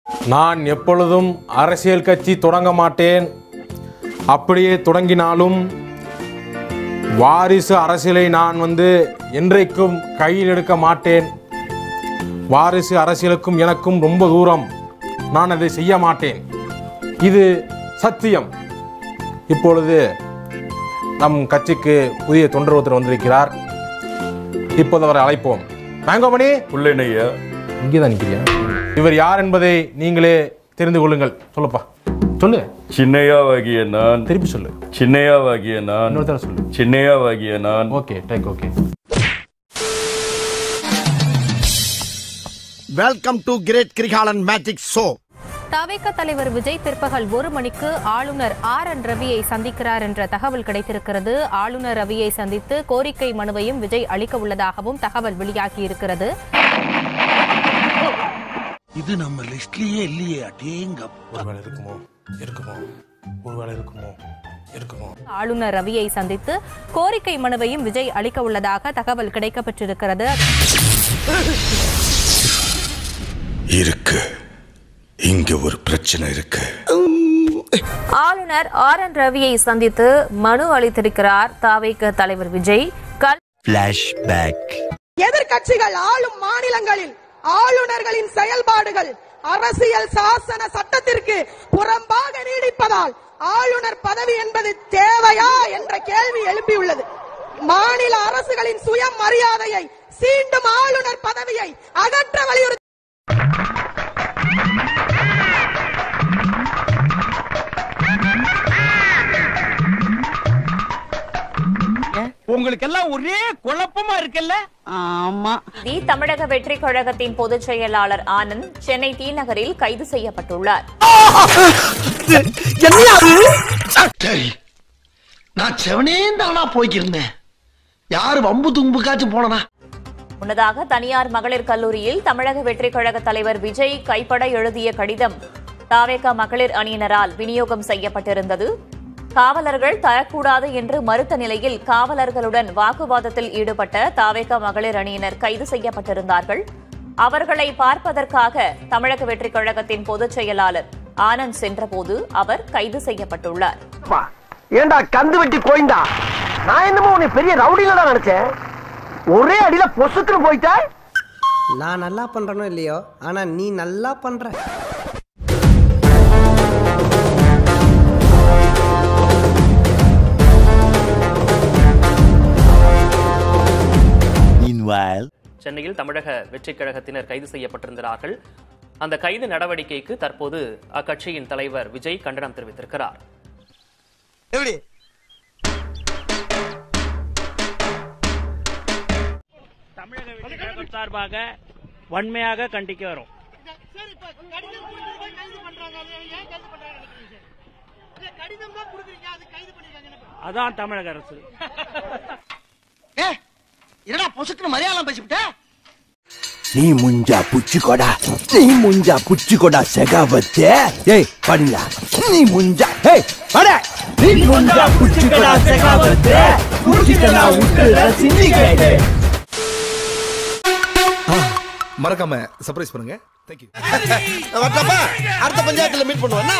நான் எப்பொழுதும் அரசியல் கட்சி தொடங்க மாட்டேன். அப்படியே தொடங்கினாலும் வாரிசு அரசியலை நான் என்றைக்கும் கையில் எடுக்க மாட்டேன். வாரிசு அரசியலுக்கும் எனக்கும் ரொம்ப தூரம். நான் அதை செய்ய மாட்டேன். இது சத்தியம். இப்பொழுது நம் கட்சிக்கு புதிய தொண்டர் ஒருத்தர் வந்திருக்கிறார். இப்போது அவரை அழைப்போம். மேங்கோமணி உள்ளேனையா, இங்கேதான் நிற்கிறியா? இவர் யார் என்பதை நீங்களே தெரிந்து கொள்ளுங்கள். சொல்லப்பா, சொல்லு. சின்னையாவாகிய நான். திருப்பி சொல்லு. சின்னையாவாகிய நான். இன்னொரு தடவை சொல்லு. சின்னையாவாகிய நான். Okay, take. Okay. Welcome to great Kirikalan magic show. தவிக தலைவர் விஜய் பிற்பகல் 1 மணிக்கு ஆளுநர் RN ரவியை சந்திக்கிறார் என்ற தகவல் கிடைத்திருக்கிறது. ஆளுநர் ரவியை சந்தித்து கோரிக்கை மனுவையும் விஜய் அளிக்க உள்ளதாகவும் தகவல் வெளியாகி இருக்கிறது. இது நம்ம லிஸ்ட்லயே இல்லையே. ஒருவேளை இருக்குமோ. ஆளுநர் ரவியை சந்தித்து கோரிக்கை மனுவையும் விஜய் அளிக்க உள்ளதாக தகவல் கிடைக்கப்பட்டிருக்கிறது. இங்க ஒரு பிரச்சனை இருக்கு. ஆளுநர் RN ரவியை சந்தித்து மனு அளித்திருக்கிறார் தவிக தலைவர் விஜய். எதிர்கட்சிகள் ஆளும் மாநிலங்களில் ஆளுநர்களின் செயல்பாடுகள் அரசியல் சாசன சட்டத்திற்கு புறம்பாக நீடிப்பதால் ஆளுநர் பதவி என்பது தேவையா என்ற கேள்வி எழுப்பியுள்ளது. மாநில அரசுகளின் சுயமரியாதையை சீண்டும் ஆளுநர் பதவியை அகற்ற வலியுறுத்தி உங்களுக்கு எல்லாம் ஒரே குழப்பமா இருக்குல்ல? ஆமா. தமிழக வெற்றி கழகத்தின் பொதுச் செயலாளர் ஆனந்த் சென்னை டி நகரில் கைது செய்யப்பட்டுள்ளார். நான் செவனேந்தானா போய்க்கிருந்தேன். யாரு வம்பு தும்புக்காச்சும் போனனா? முன்னதாக தனியார் மகளிர் கல்லூரியில் தமிழக வெற்றி கழக தலைவர் விஜய் கைப்பட எழுதிய கடிதம் தவிக மகளிர் அணியினரால் விநியோகம் செய்யப்பட்டிருந்தது. காவலர்கள் தரக்கூடாது என்று மறுத்த நிலையில் காவலர்களுடன் வாக்குவாதத்தில் ஈடுபட்ட தவிக மகளிர் அணியினர் கைது செய்யப்பட்டிருந்தார்கள். அவர்களை பார்ப்பதற்காக தமிழக வெற்றி கழகத்தின் பொதுச் செயலாளர் ஆனந்த் சென்றபோது அவர் கைது செய்யப்பட்டுள்ளார். ஏண்டா கந்து வெட்டி கோய்ந்தா, நான் என்னமோ உன்னை பெரிய ரவுடில நினைச்சேன். ஒரே அடியில பொசுக்குன்னு போயிட்டா. நான் நல்லா பண்றனோ இல்லையோ, ஆனா நீ நல்லா பண்ற. சென்னையில் தமிழக வெற்றிக் கழகத்தினர் கைது செய்யப்பட்டிருந்தார்கள். அந்த கைது நடவடிக்கைக்கு தற்போது அக்கட்சியின் தலைவர் விஜய் கண்டனம் தெரிவித்திருக்கிறார். தமிழக வெற்றிக் கழகம் சார்பாக வன்மையாக கண்டிக்க வரும். அதான் தமிழக அரசு. என்னடா பொசுக்குன்னு மலையாளம் பேசிவிட்ட? நீ முஞ்சா புச்சிக்கோடா செகாவத்தே. ஏய் படியா, நீ முஞ்சா. ஏய் பட, நீ முஞ்சா புச்சிக்கோடா செகாவத்தே. புச்சிக்கனா உட்ல சிந்திக்கே. மறக்காம சர்ப்ரைஸ் பண்ணுங்க. Thank you. அடுத்த பஞ்சாயத்துல மீட் பண்ணுவோம்.